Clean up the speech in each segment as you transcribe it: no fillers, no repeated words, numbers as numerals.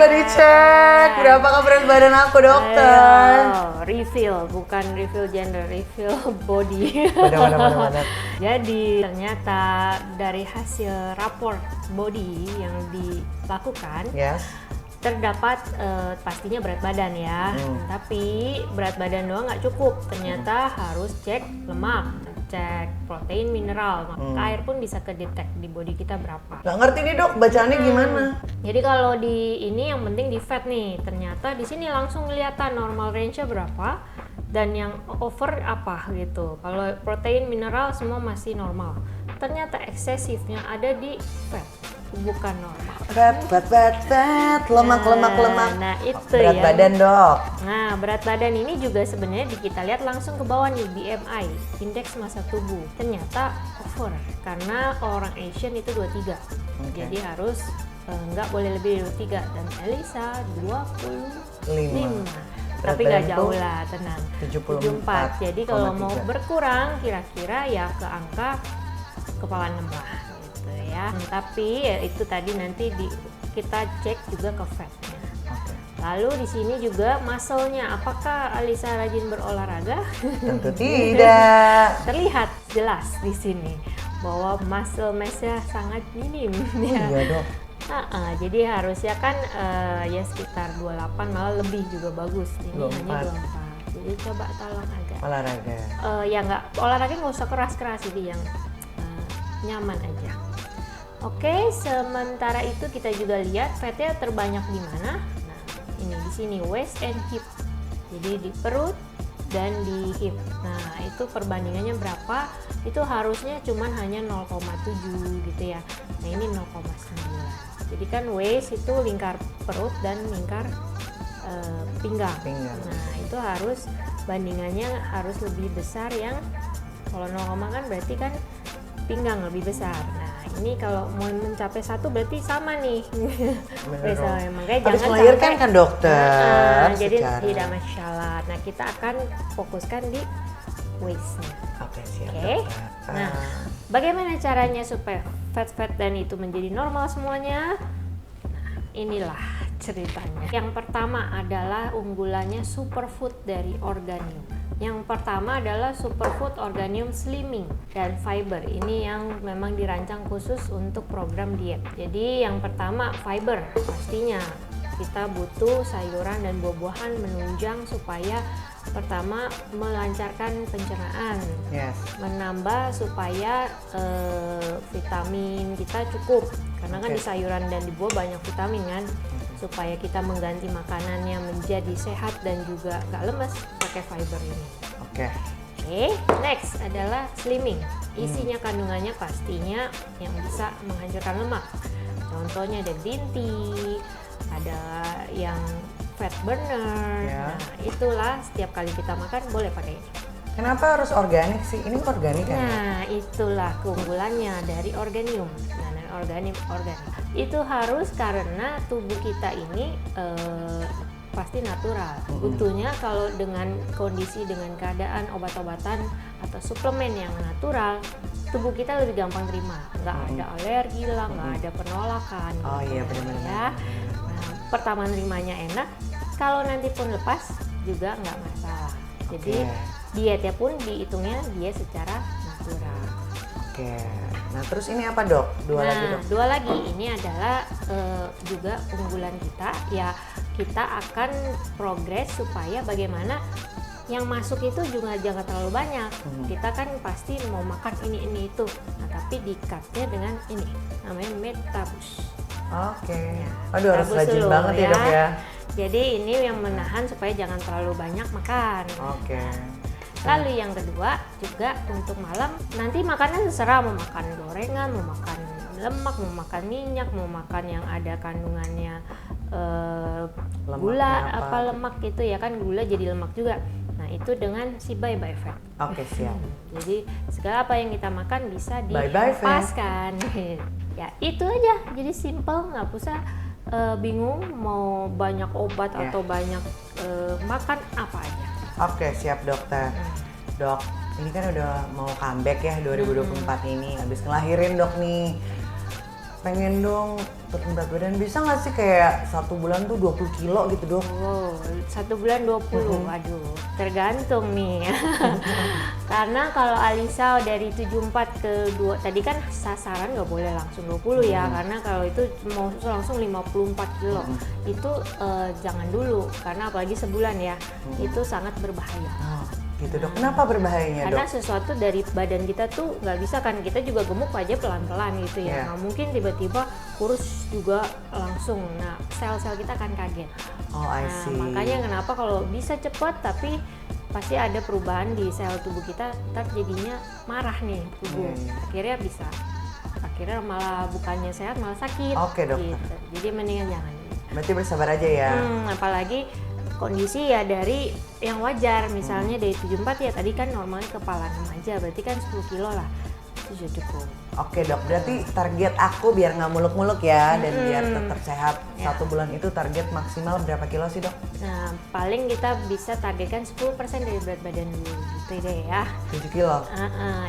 sudah dicek. Berapakah berat badan aku, dokter? Refill, bukan refill gender, refill body. Benar. Jadi ternyata dari hasil rapor body yang dilakukan, Yes. terdapat pastinya berat badan ya. Tapi berat badan doang nggak cukup. Ternyata harus cek lemak, cek protein, mineral. Air pun bisa kedetek di body kita berapa. Nggak ngerti nih dok, bacaannya gimana? Jadi kalau di ini yang penting di fat nih. Ternyata di sini langsung kelihatan normal range-nya berapa dan yang over apa gitu. Kalau protein, mineral semua masih normal. Ternyata eksesifnya ada di fat, bukan normal. Fat, lemak. Nah itu Berat ya. badan dok. Nah berat badan ini juga sebenarnya kita lihat langsung ke bawah nih, BMI, indeks massa tubuh. Ternyata over karena orang Asian itu 23. Jadi harus nggak boleh lebih dari 23 dan Elisa 25. Berat Tapi nggak badan jauh tuh lah, tenang. 74,3. Jadi kalau mau berkurang kira-kira ya ke angka kepala 6 lah gitu ya. Tapi ya itu tadi nanti kita cek juga ke fatnya. Lalu di sini juga muscle-nya, apakah Alisa rajin berolahraga? Tentu tidak. Terlihat jelas di sini bahwa muscle mass-nya sangat minim. Iya dok. Jadi harusnya kan ya sekitar 28 malah lebih juga bagus. Ini 24. hanya 24. Jadi coba tolong agak Olahraga. ya nggak olahraga nggak usah keras-keras, jadi yang nyaman aja. Oke, sementara itu kita juga lihat fatnya terbanyak di mana. Nah, ini di sini waist and hip. Jadi di perut dan di hip. Nah, itu perbandingannya berapa? Itu harusnya cuman hanya 0,7 gitu ya. Nah, ini 0,9. Jadi kan waist itu lingkar perut dan lingkar pinggang. Nah, itu harus bandingannya harus lebih besar yang kalau 0, kan berarti kan pinggang lebih besar. Nah, ini kalau mau mencapai 1 berarti sama nih. Makanya habis jangan melahirkan sampai, kan dokter. jadi secara. tidak masalah. Nah, kita akan fokuskan di waist-nya. Oke, siap. Oke. Dokter. Nah, bagaimana caranya supaya fat dan itu menjadi normal semuanya? Nah, inilah ceritanya. Yang pertama adalah unggulannya superfood dari Organium. Yang pertama adalah superfood Organium Slimming dan Fiber. Ini yang memang dirancang khusus untuk program diet. Jadi yang pertama fiber, pastinya kita butuh sayuran dan buah-buahan menunjang supaya pertama melancarkan pencernaan, menambah supaya vitamin kita cukup karena kan di sayuran dan di buah banyak vitamin kan, supaya kita mengganti makanannya menjadi sehat dan juga gak lemes pakai fiber ini. Oke, next adalah slimming. Isinya kandungannya pastinya yang bisa menghancurkan lemak. Contohnya ada green tea, ada yang fat burner. Nah, itulah setiap kali kita makan boleh pakai ini. Kenapa harus organik sih? Ini organik kan? Nah, itulah keunggulannya dari Organium. Nah, organik. Itu harus karena tubuh kita ini pasti natural. Butuhnya kalau dengan kondisi dengan keadaan obat-obatan atau suplemen yang natural, tubuh kita lebih gampang terima. Nggak ada alergi lah, nggak ada penolakan. Oh iya benar-benar. Ya. Nah, pertama nerimanya enak. Kalau nanti pun lepas juga nggak masalah. Jadi dietnya pun dihitungnya diet secara natural. Oke. Nah terus ini apa dok? Dua lagi. Ini adalah juga unggulan kita. Ya kita akan progres supaya bagaimana yang masuk itu juga jangan terlalu banyak. Kita kan pasti mau makan ini itu. Nah tapi di-cutnya dengan ini namanya Metabus. Oke. Aduh harus rajin banget ya dok ya. Jadi ini yang menahan supaya jangan terlalu banyak makan. Oke. Lalu yang kedua juga untuk malam nanti makannya terserah, mau makan gorengan, mau makan lemak, mau makan minyak, mau makan yang ada kandungannya gula apa lemak itu ya kan, gula jadi lemak juga. Nah itu dengan si bye-bye fat. Oke siap. Jadi segala apa yang kita makan bisa dilepaskan. Ya itu aja, jadi simple, nggak usah bingung mau banyak obat atau banyak makan apa aja. Oke siap dokter. Dok, ini kan udah mau comeback ya 2024 ini, habis ngelahirin dok nih. pengen dong turun berat badan, bisa nggak sih kayak 1 bulan tuh 20 kilo gitu dok? Wow, 1 bulan 20, waduh tergantung nih. Karena kalau Alisa dari 74 ke 2, tadi kan sasaran nggak boleh langsung 20 ya, karena kalau itu mau langsung 54 kilo, itu jangan dulu, karena apalagi sebulan ya, itu sangat berbahaya. Oh, gitu dok, kenapa berbahayanya Karena dok? sesuatu dari badan kita tuh nggak bisa kan, kita juga gemuk aja pelan-pelan gitu ya, nggak mungkin tiba-tiba kurus juga langsung. Nah, sel-sel kita akan kaget. Oh, I Nah, see. makanya kenapa kalau bisa cepat tapi pasti ada perubahan di sel tubuh kita, ntar jadinya marah nih tubuh. Akhirnya akhirnya malah bukannya sehat malah sakit. Oke, dokter. Gitu. Jadi mendingan jangan. Berarti bersabar aja ya. Apalagi kondisi ya dari yang wajar, misalnya dari 74 ya tadi kan normalnya kepala 6 aja, berarti kan 10 kilo lah, itu sudah cukup. Oke dok, berarti target aku biar nggak muluk-muluk ya dan biar tetap sehat, 1 bulan itu target maksimal berapa kilo sih dok? Nah, paling kita bisa targetkan 10% dari berat badan dulu gitu deh ya. 7 kilo?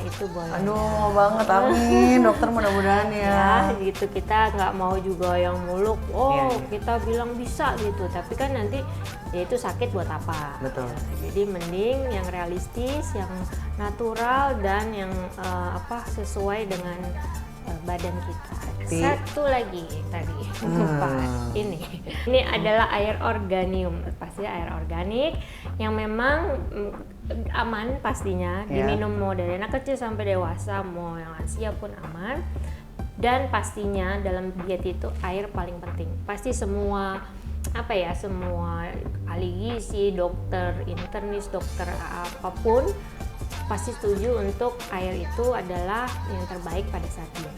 Itu boleh. Aduh, mau banget, amin dokter, mudah-mudahan ya. Ya gitu, kita nggak mau juga yang muluk, kita bilang bisa gitu, tapi kan nanti ya itu sakit buat apa. Betul. Ya, jadi mending yang realistis, yang natural dan yang sesuai dengan badan kita. Satu lagi tadi lupa, ini adalah air organium, pasti air organik yang memang aman pastinya, diminum mau dari anak kecil sampai dewasa, mau yang lansia pun aman. Dan pastinya dalam diet itu air paling penting. Pasti semua semua ahli gizi, dokter internis, dokter apapun pasti setuju untuk air itu adalah yang terbaik pada saat diet.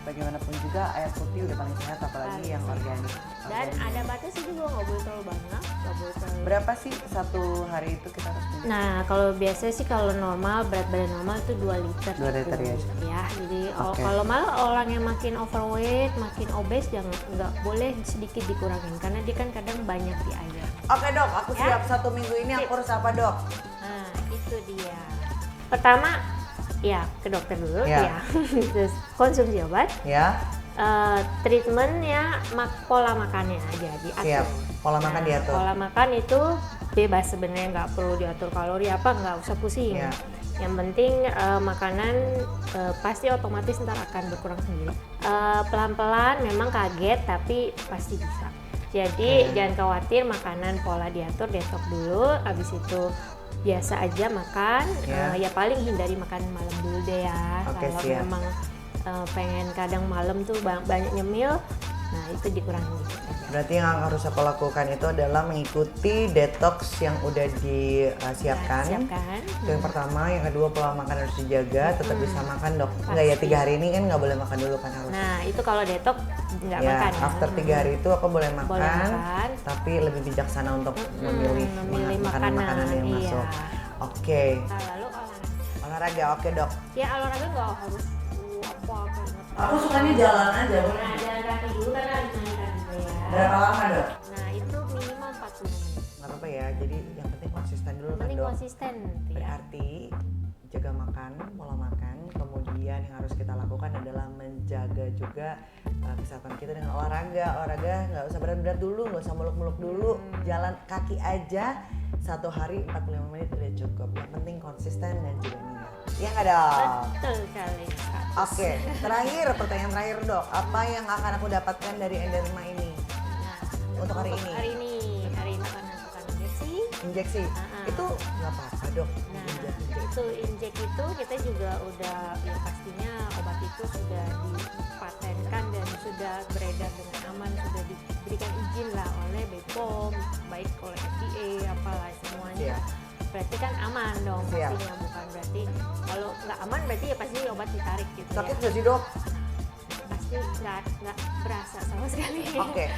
Bagaimanapun juga air putih udah paling sehat, apalagi yang organik. Dan ada batasnya juga, nggak boleh terlalu banyak, nggak boleh terlalu. Berapa sih satu hari itu kita harus minum? Nah, kalau biasanya sih kalau normal, berat badan normal itu 2 liter. 2 liter ya. Ya, jadi kalau malah orang yang makin overweight, makin obes, nggak boleh sedikit dikurangin karena dia kan kadang banyak di air. Oke dok, aku siap. 1 minggu ini aku harus apa dok? Nah, itu dia. Pertama, ya ke dokter dulu ya. Terus konsumsi obat. Ya. Treatmentnya pola makannya aja diatur. Siap. Pola makan diatur. Pola makan itu bebas sebenarnya, nggak perlu diatur kalori nggak usah pusing. Ya. Yang penting makanan pasti otomatis ntar akan berkurang sendiri. Pelan-pelan, memang kaget tapi pasti bisa. Jadi jangan khawatir, makanan pola diatur, detox dulu, habis itu biasa aja makan, ya paling hindari makan malam dulu deh ya. Kalau memang pengen kadang malam tuh banyak nyemil, nah itu dikurangin dikit aja. Berarti yang harus aku lakukan itu adalah mengikuti detox yang udah disiapkan. Itu yang pertama, yang kedua pola makan harus dijaga, tetap bisa makan dok. Enggak ya 3 hari ini kan nggak boleh makan dulu kan harus. Nah itu kalau detox nggak ya, makan. After 3 hari itu aku boleh makan, tapi lebih bijaksana untuk memilih makanan-makanan yang masuk. Oke. Nah, lalu olahraga, oke dok. Ya olahraga nggak harus apa. Aku sukanya jalan aja. Nah jalan kaki dulu kan harus main kaki ya. Berapa lama dok? Nah itu minimal 40 menit. Nggak apa-apa ya, jadi yang penting konsisten dulu kan dok. Konsisten. Berarti jaga makan, pola makan, kemudian yang harus kita lakukan adalah menjaga juga kesehatan kita dengan olahraga nggak usah berat-berat dulu, nggak usah muluk-muluk dulu, jalan kaki aja 1 hari 45 menit udah cukup. Yang penting konsisten dan juga niat. Iya nggak dok? Betul sekali. Oke, pertanyaan terakhir dok, apa yang akan aku dapatkan dari Enderma ini untuk hari ini? Hari ini akan melakukan Injeksi? Itu nggak apa-apa dok. Nah itu injek itu kita juga udah, ya pastinya obat itu sudah dipatenkan dan sudah beredar dengan aman, sudah diberikan izin lah oleh BPOM, baik oleh FDA apalah semuanya. Berarti kan aman dong pastinya, bukan berarti kalau nggak aman berarti ya pasti obat ditarik gitu. Sakit nggak sih dok? Pasti nggak berasa sama sekali. Oke.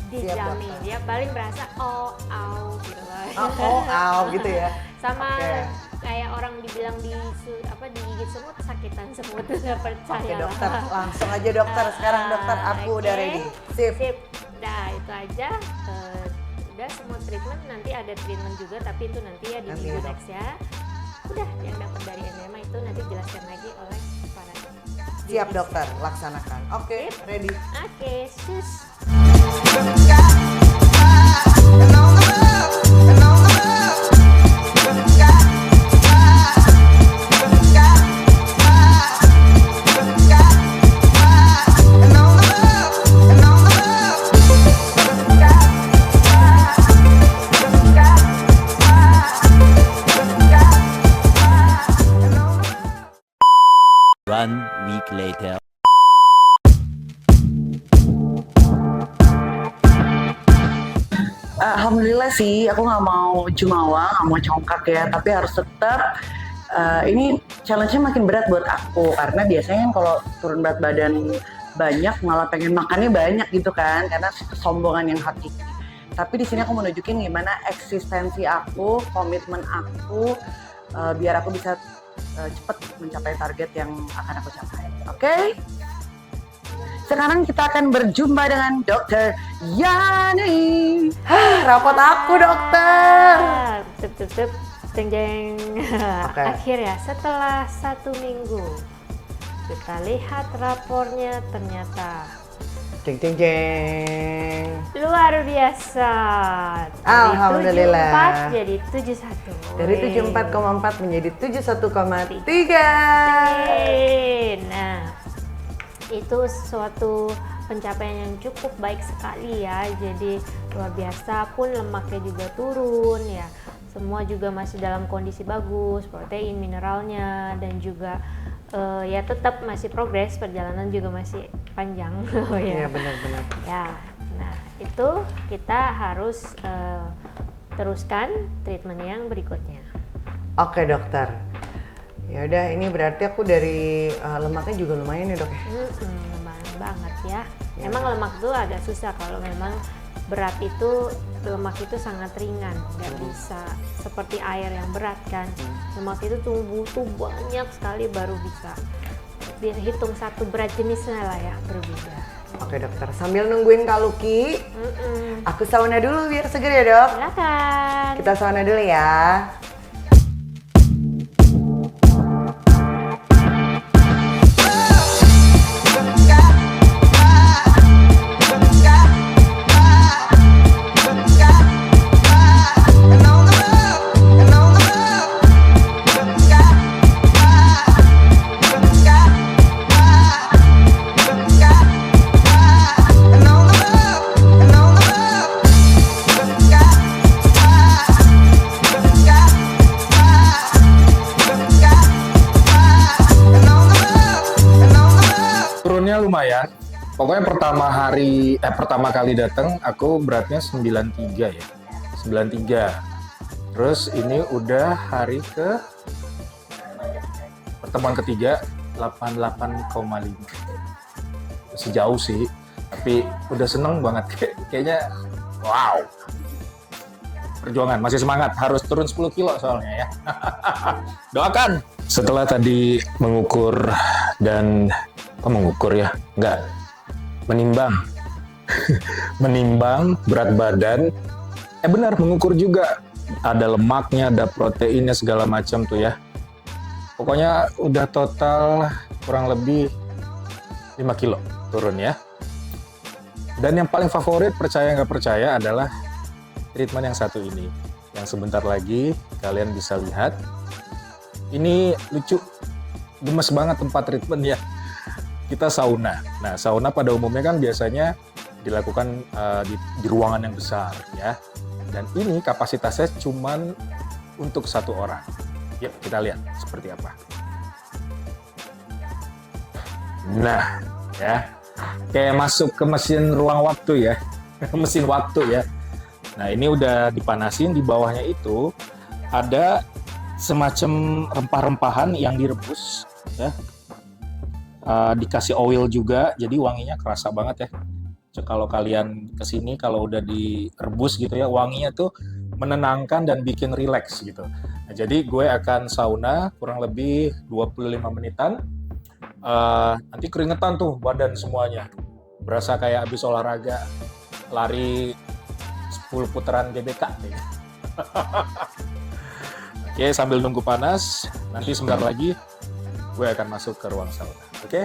Dijamin, dia paling berasa gitu gitu ya. Sama kayak orang dibilang digigit semut, sakitan semut, nggak percaya. Oke dokter, langsung aja dokter. Sekarang dokter, aku udah ready. Sip. Nah itu aja. Udah semua treatment, nanti ada treatment juga tapi itu nanti ya di minggu next ya. Udah, yang dapat dari Enderma itu nanti jelaskan lagi oleh para Siap dokter, laksanakan. Oke, ready. Oke, sus. One week later. Alhamdulillah sih, aku nggak mau jumawa, nggak mau congkak ya, tapi harus tetap. Ini challenge-nya makin berat buat aku karena biasanya kan kalau turun berat badan banyak malah pengen makannya banyak gitu kan, karena kesombongan yang hakiki. Tapi di sini aku mau nunjukin gimana eksistensi aku, komitmen aku, biar aku bisa cepat mencapai target yang akan aku capai. Oke? Sekarang kita akan berjumpa dengan Dokter Yani. Rapot aku dokter. Tup. Jeng. Oke. Akhirnya setelah 1 minggu kita lihat rapornya, ternyata Jeng. luar biasa. Alhamdulillah. Dari 74 jadi 71. Dari 74,4 menjadi 71,3. Nah, itu suatu pencapaian yang cukup baik sekali ya. Jadi luar biasa, pun lemaknya juga turun ya. Semua juga masih dalam kondisi bagus, protein, mineralnya, dan juga ya tetap masih progres, perjalanan juga masih panjang. Iya benar-benar. Ya, nah itu kita harus teruskan treatment yang berikutnya. Oke dokter. Ya udah, ini berarti aku dari lemaknya juga lumayan ya dok ya. Lumayan banget ya. Emang lemak itu agak susah kalau memang berat itu, lemak itu sangat ringan, nggak bisa seperti air yang berat kan. Lemak itu butuh banyak sekali baru bisa dihitung satu berat jenisnya lah ya, berbeda. Oke dokter, sambil nungguin Kak Luki, aku sauna dulu biar seger ya dok. Silakan. Kita sauna dulu ya. Lumayan. Pokoknya pertama kali datang aku beratnya 93 ya. 93. Terus ini udah hari ke pertemuan ketiga 88,5. Masih jauh sih, tapi udah seneng banget kayaknya wow. Perjuangan, masih semangat, harus turun 10 kilo soalnya ya. Doakan. Setelah tadi mengukur dan menimbang menimbang berat badan, benar, mengukur juga, ada lemaknya, ada proteinnya, segala macam tuh ya. Pokoknya udah total kurang lebih 5 kilo turun ya. Dan yang paling favorit, percaya nggak percaya, adalah treatment yang satu ini, yang sebentar lagi kalian bisa lihat. Ini lucu, gemes banget tempat treatment ya. Kita sauna. Nah, sauna pada umumnya kan biasanya dilakukan di ruangan yang besar ya. Dan ini kapasitasnya cuman untuk 1 orang. Yuk kita lihat seperti apa. Nah, ya. Kayak masuk ke mesin ruang waktu ya. Mesin waktu ya. Nah, ini udah dipanasin, di bawahnya itu ada semacam rempah-rempahan yang direbus ya. Dikasih oil juga, jadi wanginya kerasa banget ya. Kalau kalian kesini, kalau udah direbus gitu ya, wanginya tuh menenangkan dan bikin rileks gitu. Nah, jadi gue akan sauna kurang lebih 25 menitan. Nanti keringetan tuh badan semuanya, berasa kayak habis olahraga, lari 10 putaran GBK gitu. Oke, sambil nunggu panas, nanti sebentar lagi gue akan masuk ke ruang sauna. Oke?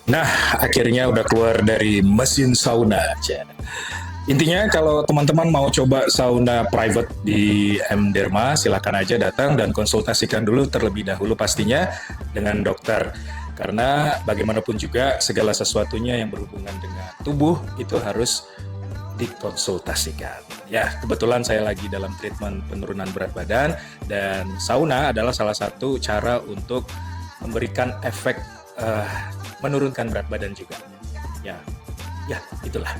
Nah, akhirnya udah keluar dari mesin sauna. Intinya kalau teman-teman mau coba sauna private di M Derma, silakan aja datang dan konsultasikan dulu terlebih dahulu pastinya dengan dokter. Karena bagaimanapun juga segala sesuatunya yang berhubungan dengan tubuh itu harus dikonsultasikan. Ya, kebetulan saya lagi dalam treatment penurunan berat badan dan sauna adalah salah satu cara untuk memberikan efek menurunkan berat badan juga. Ya, itulah.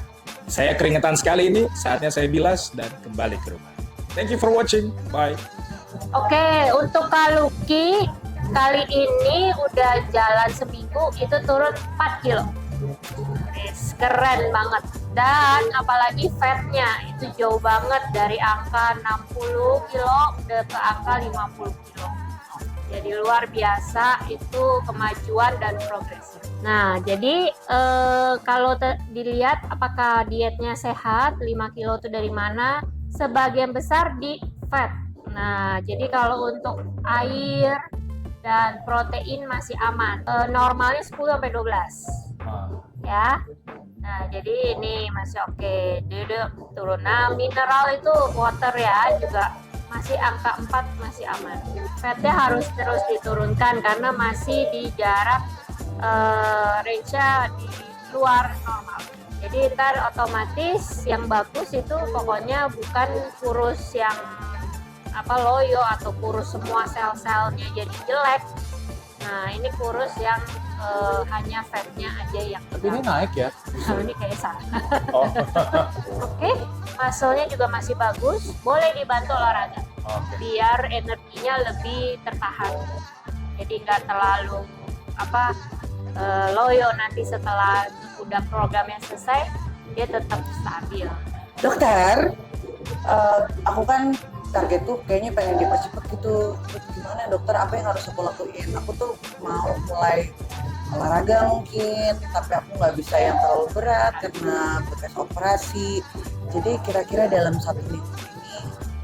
Saya keringetan sekali ini, saatnya saya bilas dan kembali ke rumah. Thank you for watching. Bye. Oke, untuk Kak Lucky kali ini udah jalan seminggu itu turun 4 kilo. Keren banget. Dan apalagi fatnya itu jauh banget dari angka 60 kilo udah ke angka 50 kilo. Jadi luar biasa itu kemajuan dan progresif. Nah, jadi kalau dilihat apakah dietnya sehat, 5 kilo itu dari mana? Sebagian besar di fat. Nah, jadi kalau untuk air dan protein masih aman. Normalnya 10-12. Ya. Nah, jadi ini masih oke. Dia udah turun. Nah, mineral itu water ya juga masih angka 4 masih aman. Fatnya harus terus diturunkan karena masih di jarak range-nya di luar normal. Jadi ntar otomatis yang bagus itu pokoknya bukan kurus yang loyo atau kurus semua sel-selnya jadi jelek. Nah, ini kurus yang hanya fatnya aja yang Tapi ini naik ya? ini kayak salah. Oh. Oke, muscle-nya juga masih bagus, boleh dibantu olahraga. Biar energinya lebih tertahan. Jadi nggak terlalu loyo, nanti setelah udah programnya selesai dia tetap stabil. Dokter, aku kan target tuh kayaknya pengen dipercepat gitu. Gimana dokter, apa yang harus aku lakuin? Aku tuh mau mulai olahraga mungkin, tapi aku nggak bisa yang terlalu berat karena bekas operasi. Jadi kira-kira dalam 1 minggu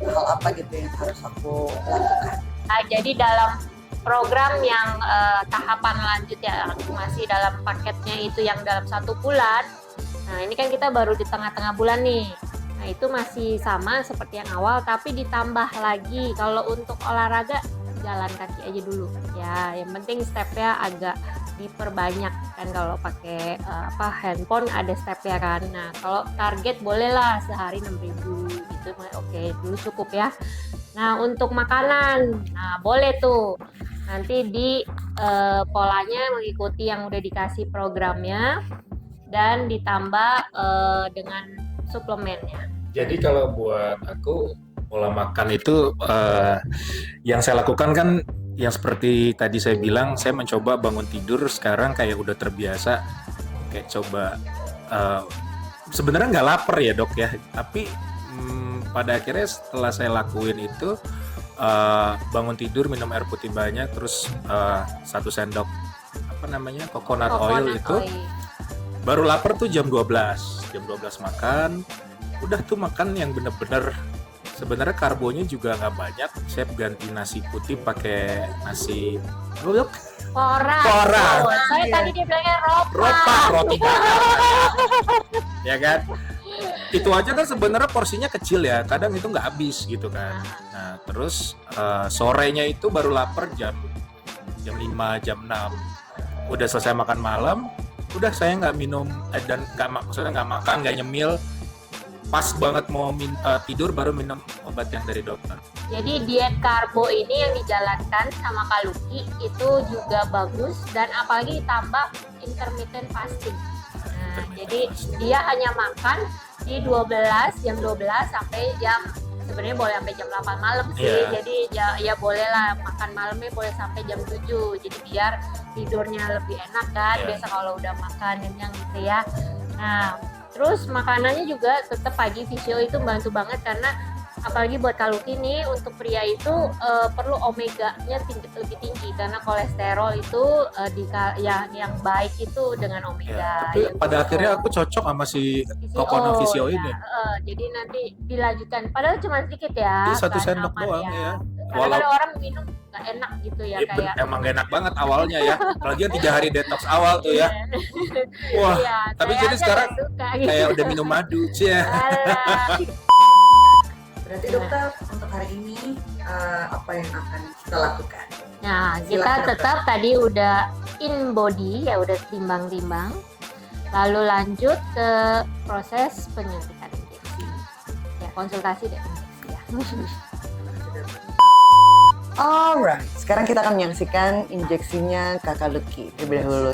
ini hal apa gitu yang harus aku lakukan? Nah, jadi dalam program yang tahapan lanjut ya, masih dalam paketnya itu yang dalam 1 bulan. Nah, ini kan kita baru di tengah-tengah bulan nih. Nah, itu masih sama seperti yang awal, tapi ditambah lagi kalau untuk olahraga jalan kaki aja dulu. Ya, yang penting stepnya agak diperbanyak kan, kalau pakai handphone ada stepnya kan. Nah, kalau target bolehlah sehari 6.000 gitu, oke dulu cukup ya. Nah, untuk makanan, nah boleh tuh nanti di polanya mengikuti yang udah dikasih programnya dan ditambah dengan suplemennya. Jadi kalau buat aku pola makan itu yang saya lakukan kan yang seperti tadi saya bilang, saya mencoba bangun tidur sekarang kayak udah terbiasa, kayak coba sebenarnya nggak lapar ya dok ya, tapi pada akhirnya setelah saya lakuin itu bangun tidur minum air putih banyak, terus 1 sendok coconut oil itu oil. Baru lapar tuh jam 12 makan, udah tuh makan yang bener-bener sebenarnya karbonya juga nggak banyak. Saya ganti nasi putih pakai nasi Koran. Oh, saya tadi dia bilangnya ropa roti bakar. Ya kan? Itu aja kan sebenarnya porsinya kecil ya, kadang itu nggak habis gitu kan. Nah, terus sorenya itu baru lapar jam 5, jam 6. Udah selesai makan malam, udah saya nggak minum dan nggak makan, nggak nyemil. Pas banget mau tidur baru minum obat yang dari dokter. Jadi diet karbo ini yang dijalankan sama Kak Lucky itu juga bagus, dan apalagi ditambah intermittent fasting. Nah, jadi dia hanya makan di jam 12 sampai sebenarnya boleh sampai jam 8 malam sih. Yeah. Jadi ya bolehlah makan malamnya boleh sampai jam 7. Jadi biar tidurnya lebih enak kan. Yeah. Biasa kalau udah makan kenyang gitu ya. Nah, terus makanannya juga tetap pagi visio itu bantu banget karena apalagi buat Kaluki nih, untuk pria itu perlu omeganya lebih tinggi karena kolesterol itu yang baik itu dengan omega. Tapi pada akhirnya aku cocok sama si Coconut Visio ini. Jadi nanti dilanjutkan, padahal cuma sedikit ya. Ini 1 nggak sendok nyaman doang ya. Karena ada orang minum nggak enak gitu ya, kayak Emang gak enak banget awalnya ya. Apalagi yang 3 hari detox awal tuh ya. Wah, Iya, tapi saya jadi aja sekarang nggak suka gitu. kayak udah minum madu sih ya. Alah. Berarti dokter untuk hari ini apa yang akan kita lakukan? Nah, kita Silakan, tetap tadi udah in body ya, udah timbang-timbang. Lalu lanjut ke proses penyuntikan injeksi. Ya, konsultasi deh injeksi ya. Alright, sekarang kita akan menyaksikan injeksinya Kakak Lucky terlebih dahulu.